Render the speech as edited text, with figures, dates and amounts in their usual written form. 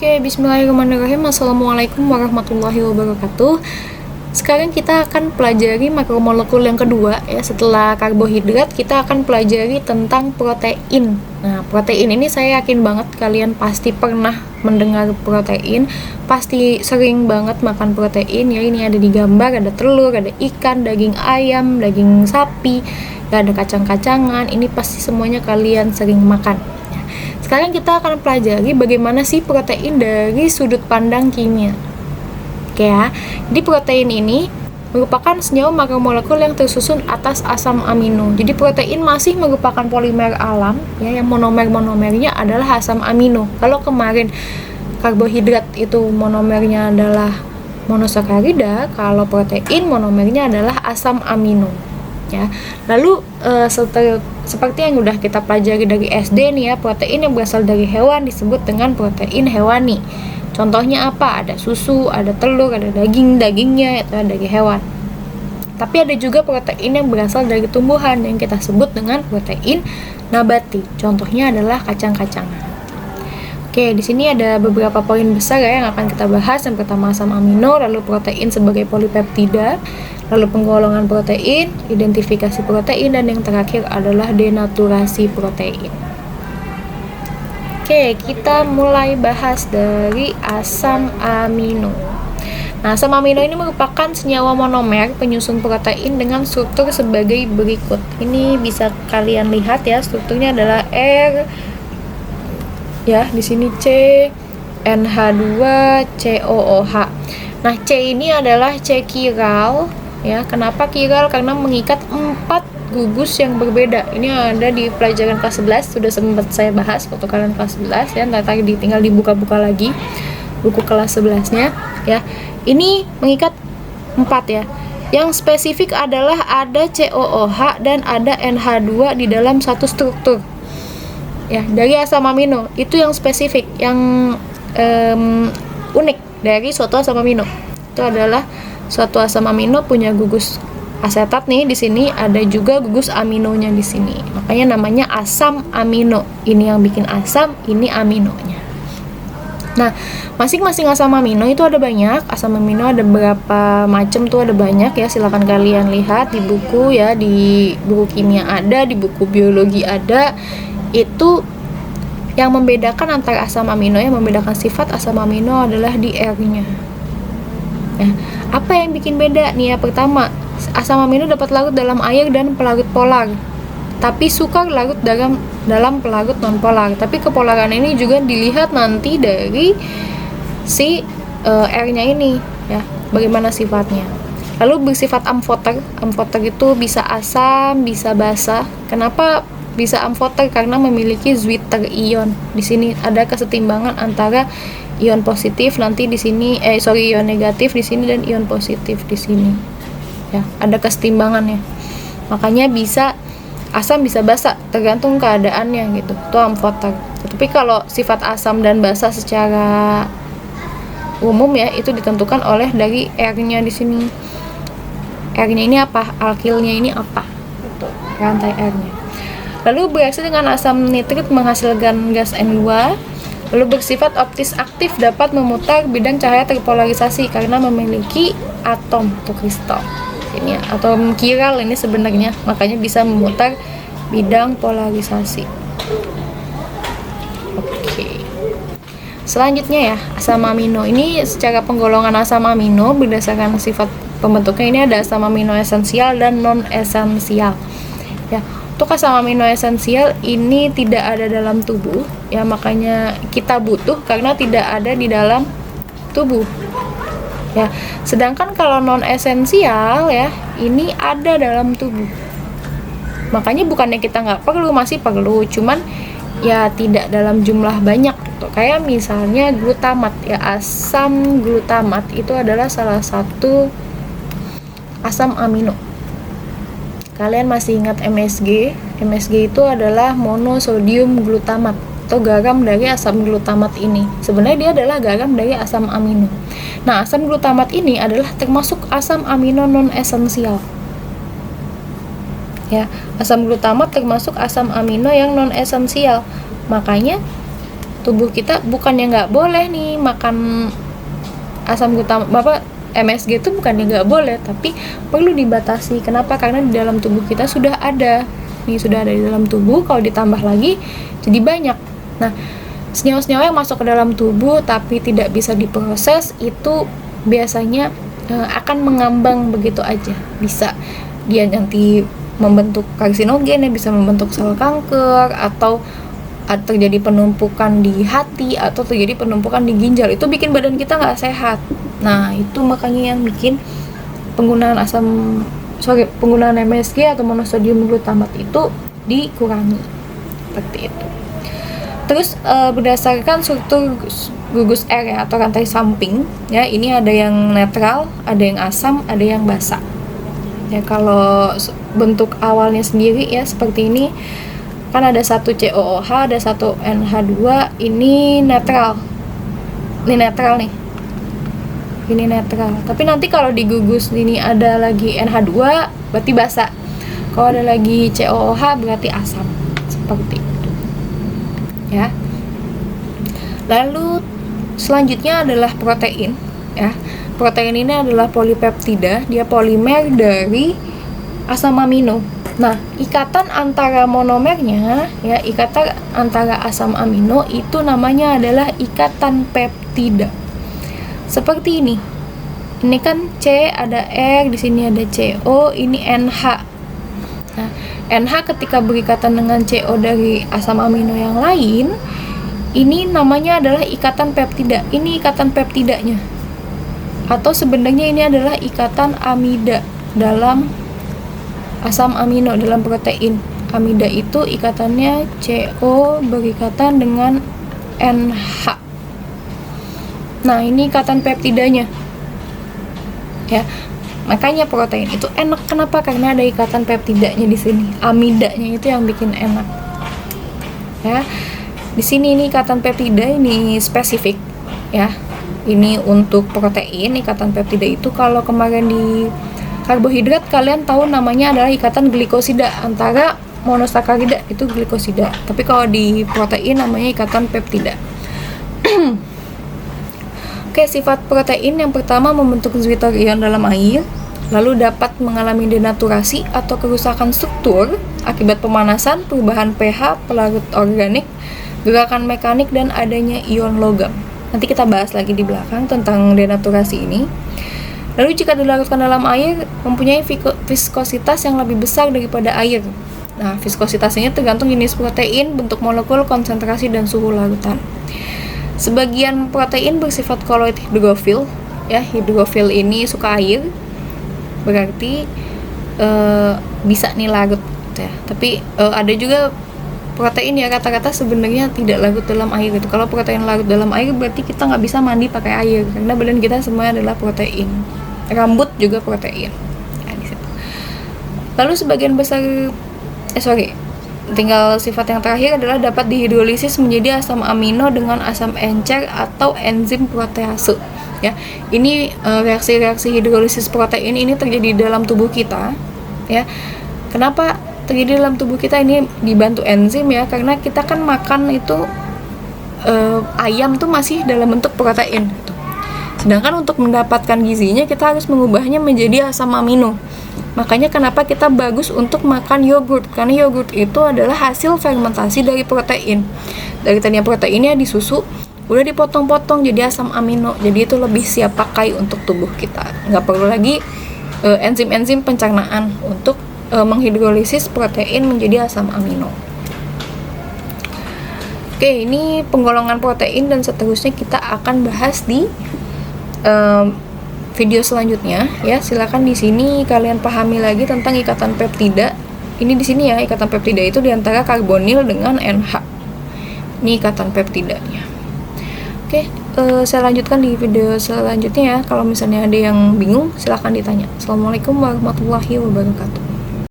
Oke, bismillahirrahmanirrahim. Assalamualaikum warahmatullahi wabarakatuh. Sekarang kita akan pelajari makromolekul yang kedua ya. Setelah karbohidrat, kita akan pelajari tentang protein. Nah, protein ini saya yakin banget kalian pasti pernah mendengar protein, pasti sering banget makan protein ya. Ini ada di gambar, ada telur, ada ikan, daging ayam, daging sapi, ya, ada kacang-kacangan. Ini pasti semuanya kalian sering makan. Sekarang kita akan pelajari bagaimana sih protein dari sudut pandang kimia. Oke ya, jadi protein ini merupakan senyawa makromolekul yang tersusun atas asam amino. Jadi protein masih merupakan polimer alam ya, yang monomernya adalah asam amino. Kalau kemarin karbohidrat itu monomernya adalah monosakarida, kalau protein monomernya adalah asam amino. Ya. Lalu seperti yang udah kita pelajari dari SD nih ya, protein yang berasal dari hewan disebut dengan protein hewani. Contohnya apa? Ada susu, ada telur, ada dagingnya itu dari hewan. Tapi ada juga protein yang berasal dari tumbuhan yang kita sebut dengan protein nabati. Contohnya adalah kacang-kacangan. Oke, di sini ada beberapa poin besar ya yang akan kita bahas. Yang pertama asam amino, lalu protein sebagai polipeptida, lalu penggolongan protein, identifikasi protein, dan yang terakhir adalah denaturasi protein. Oke, kita mulai bahas dari asam amino. Nah, asam amino ini merupakan senyawa monomer penyusun protein dengan struktur sebagai berikut. Ini bisa kalian lihat ya, strukturnya adalah R ya, di sini C, NH2, COOH. Nah, C ini adalah C chiral ya. Kenapa chiral? Karena mengikat 4 gugus yang berbeda. Ini ada di pelajaran kelas 11, sudah sempat saya bahas waktu kalian kelas 11 ya. Nanti tadi tinggal dibuka-buka lagi buku kelas 11-nya ya. Ini mengikat 4 ya. Yang spesifik adalah ada COOH dan ada NH2 di dalam satu struktur. Ya, dari asam amino itu yang spesifik, yang unik dari suatu asam amino. Itu adalah suatu asam amino punya gugus asetat nih, di sini ada juga gugus aminonya di sini. Makanya namanya asam amino. Ini yang bikin asam, ini aminonya. Nah, masing-masing asam amino itu ada banyak. Asam amino ada berapa macam tuh, ada banyak ya. Silakan kalian lihat di buku ya, di buku kimia ada, di buku biologi ada. Itu yang membedakan antara asam amino, yang membedakan sifat asam amino adalah di R-nya ya. Apa yang bikin beda nih ya? Pertama, asam amino dapat larut dalam air dan pelarut polar, tapi sukar larut dalam pelarut nonpolar. Tapi kepolaran ini juga dilihat nanti dari si R-nya ini ya, bagaimana sifatnya. Lalu bersifat amfoter. Amfoter itu bisa asam, bisa basa. Kenapa bisa amfoter? Karena memiliki Zwitter ion. Di sini ada kesetimbangan antara ion positif nanti di sini ion negatif di sini dan ion positif di sini. Ya, ada kesetimbangannya. Makanya bisa asam bisa basa tergantung keadaannya gitu. Itu amfoter. Tapi kalau sifat asam dan basa secara umum ya itu ditentukan oleh dari R-nya di sini. R-nya ini apa? Alkilnya ini apa? Gitu. Rantai R-nya. Lalu bereaksi dengan asam nitrit menghasilkan gas N2. Lalu bersifat optis aktif, dapat memutar bidang cahaya terpolarisasi karena memiliki atom atau kristal. Ini atom chiral ini sebenarnya, makanya bisa memutar bidang polarisasi. Oke. Selanjutnya ya, asam amino. Ini secara penggolongan asam amino berdasarkan sifat pembentuknya, ini ada asam amino esensial dan non esensial. Ya. Untuk asam amino esensial ini tidak ada dalam tubuh ya, makanya kita butuh karena tidak ada di dalam tubuh ya. Sedangkan kalau non esensial ya, ini ada dalam tubuh. Makanya bukannya kita nggak perlu, masih perlu, cuman ya tidak dalam jumlah banyak gitu. Kayak misalnya glutamat ya, asam glutamat itu adalah salah satu asam amino. Kalian masih ingat MSG? MSG itu adalah monosodium glutamat atau garam dari asam glutamat ini. Sebenarnya dia adalah garam dari asam amino. Nah, asam glutamat ini adalah termasuk asam amino non esensial. Ya, asam glutamat termasuk asam amino yang non esensial. Makanya tubuh kita bukannya nggak boleh nih makan asam glutamatik, MSG itu bukannya nggak boleh, tapi perlu dibatasi. Kenapa? Karena di dalam tubuh kita sudah ada di dalam tubuh. Kalau ditambah lagi jadi banyak. Nah, senyawa-senyawa yang masuk ke dalam tubuh tapi tidak bisa diproses itu biasanya akan mengambang begitu aja. Bisa dia nanti membentuk karsinogen, ya bisa membentuk sel kanker, atau terjadi penumpukan di hati, atau terjadi penumpukan di ginjal. Itu bikin badan kita nggak sehat. Nah, itu makanya yang bikin penggunaan MSG atau monosodium glutamat itu dikurangi seperti itu. Terus berdasarkan struktur gugus R ya, atau rantai samping ya, ini ada yang netral, ada yang asam, ada yang basa. Ya, kalau bentuk awalnya sendiri ya seperti ini, kan ada satu COOH, ada satu NH2, ini netral. Ini netral nih. Ini netral. Tapi nanti kalau di gugus ini ada lagi NH2, berarti basa. Kalau ada lagi COOH berarti asam. Seperti itu. Ya. Lalu selanjutnya adalah protein, ya. Protein ini adalah polipeptida, dia polimer dari asam amino. Nah, ikatan antara monomernya, ya, ikatan antara asam amino itu namanya adalah ikatan peptida. Seperti ini. Ini kan C, ada R, di sini ada CO, ini NH. Nah, NH ketika berikatan dengan CO dari asam amino yang lain, ini namanya adalah ikatan peptida. Ini ikatan peptidanya. Atau sebenarnya ini adalah ikatan amida dalam asam amino, dalam protein. Amida itu ikatannya CO berikatan dengan NH. Nah, ini ikatan peptidanya. Ya. Makanya protein itu enak. Kenapa? Karena ada ikatan peptidanya di sini. Amidanya itu yang bikin enak. Ya. Di sini ini ikatan peptida ini spesifik, ya. Ini untuk protein, ikatan peptida itu. Kalau kemarin di karbohidrat kalian tahu namanya adalah ikatan glikosida, antara monosakarida itu glikosida. Tapi kalau di protein namanya ikatan peptida. Oke, sifat protein yang pertama membentuk zwitter ion dalam air, lalu dapat mengalami denaturasi atau kerusakan struktur akibat pemanasan, perubahan pH, pelarut organik, gerakan mekanik, dan adanya ion logam. Nanti kita bahas lagi di belakang tentang denaturasi ini. Lalu jika dilarutkan dalam air, mempunyai viskositas yang lebih besar daripada air. Nah, viskositasnya tergantung jenis protein, bentuk molekul, konsentrasi, dan suhu larutan. Sebagian protein bersifat koloid hidrofil, ya, hidrofil ini suka air, berarti bisa nih larut, ya. Tapi ada juga protein ya rata-rata sebenarnya tidak larut dalam air gitu. Kalau protein larut dalam air berarti kita nggak bisa mandi pakai air, karena badan kita semuanya adalah protein. Rambut juga protein. Ya, di situ. Lalu sebagian besar tinggal sifat yang terakhir adalah dapat dihidrolisis menjadi asam amino dengan asam encer atau enzim protease. Ya, ini reaksi-reaksi hidrolisis protein ini terjadi dalam tubuh kita. Ya, kenapa terjadi dalam tubuh kita? Ini dibantu enzim ya, karena kita kan makan itu ayam tuh masih dalam bentuk protein. Gitu. Sedangkan untuk mendapatkan gizinya kita harus mengubahnya menjadi asam amino. Makanya kenapa kita bagus untuk makan yogurt, karena yogurt itu adalah hasil fermentasi dari protein. Dari tadinya proteinnya di susu, udah dipotong-potong jadi asam amino. Jadi itu lebih siap pakai untuk tubuh kita. Nggak perlu lagi enzim-enzim pencernaan untuk menghidrolisis protein menjadi asam amino. Oke, ini penggolongan protein dan seterusnya kita akan bahas di video selanjutnya ya. Silakan di sini kalian pahami lagi tentang ikatan peptida. Ini di sini ya, ikatan peptida itu diantara karbonil dengan NH. Ini ikatan peptidanya. Oke, saya lanjutkan di video selanjutnya ya. Kalau misalnya ada yang bingung, silakan ditanya. Assalamualaikum warahmatullahi wabarakatuh.